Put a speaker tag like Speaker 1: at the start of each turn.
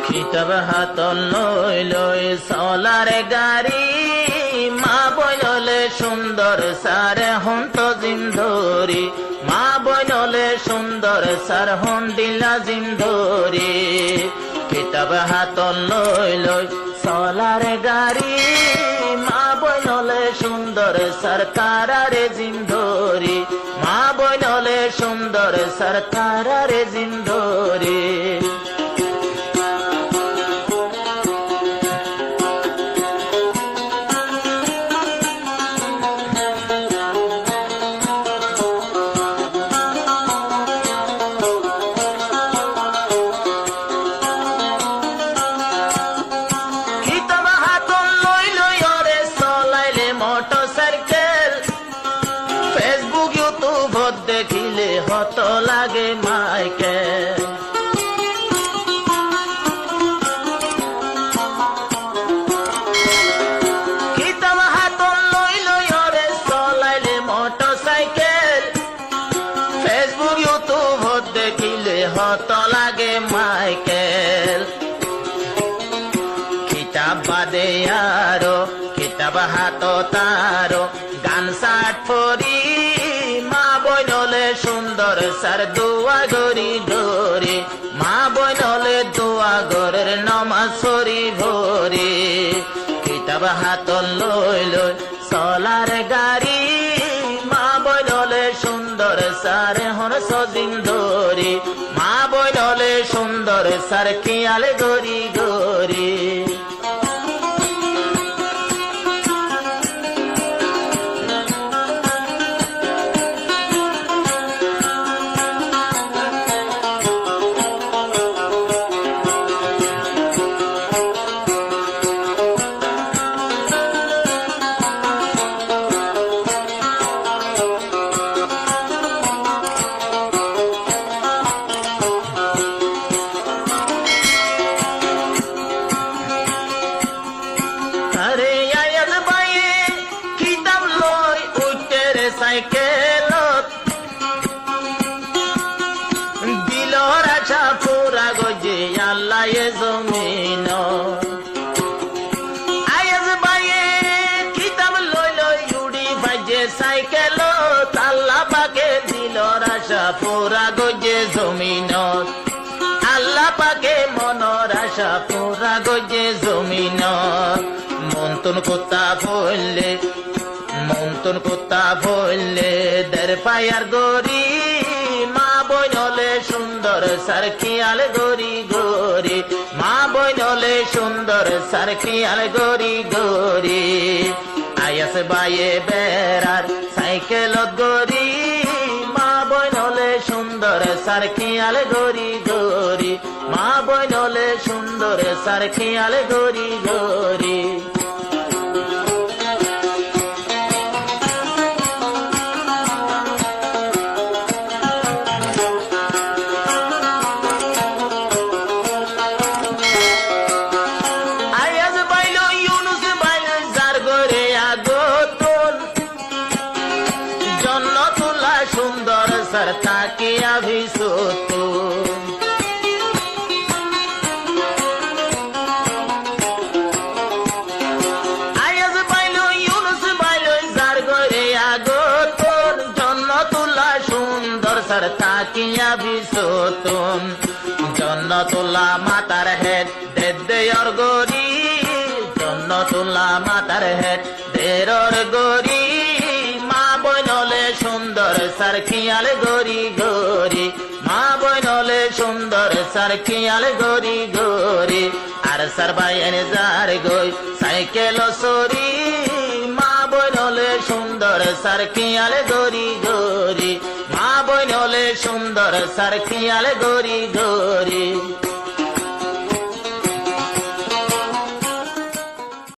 Speaker 1: খিতাব হাত লই লই চলার গাড়ি মা বইনলে সুন্দর সারে হন্ত জিন্দরি মা বইনলে সুন্দর সার হন দিলা জিন্দরি খিতাব হাত লই লই চলার গাড়ি মা বইনলে সুন্দর সার তারারে জিন্দরি মা বইনলে সুন্দর সার তারারে জিন্দরি দেখিলে হত লাগে মাইকে খিতাব হাত লই লই ওরে চলাইলে মোটরসাইকেল ফেসবুক ইউটিউব দেখিলে হত লাগে মাইকেল খিতাব বাদে আরো খিতাব হাত তারো গান সাট ফরি বইনলে সুন্দর সার দোয়া গরি ডোরে মা বইনলে দোয়া গরের নমাজ সরি ভরে খিতাব হাত লই লই চলার গাড়ি মা বইনলে সুন্দর সার হন সজিন্দরি মা বইনলে সুন্দর সার খেয়াল গরি গরি সাইকেলত দিল রাজা পুরা গজে আল্লাহ জমিন আয়াজ বাইয়ে কিতাব লই লই উড়ি বাজে সাইকেলত আল্লাহ পাকে দিল রাজা পুরা গজে জমিন আল্লাহ পাকে মনের আশা পুরা গজে জমিন মন্তন কোথা বললে মন্তন কোথা বললে দের পায়ার গরি মা বইনলে সুন্দর সার খেয়াল গরি গরি মা বইনলে সুন্দর সার খেয়াল গরি গরি আয়াস বাইয়ে বেড়ার সাইকেলত গরি মা বইনলে সুন্দর সার খেয়াল গরি গরি মা বইনলে সুন্দর সার খেয়াল গরি গরি সুন্দর সর তাকে আভিসত আয়াজ বাইল ইউনুস বাইল যার গরে আগত জন্য তুলা সুন্দর সর তাকে আভিসত জন্য তুলা মাতার হেড দেয়র গরি জন্য তুলা মাতার হেড দেরর গরি সুন্দর সার খেয়াল গরি গরি মা বইনলে সুন্দর সার খেয়াল গরি গরি আর সার বাইন যার গই সাইকেল সরি মা বইনলে সুন্দর সার খেয়াল গরি গরি মা বইনলে সুন্দর সার খেয়াল গরি গরি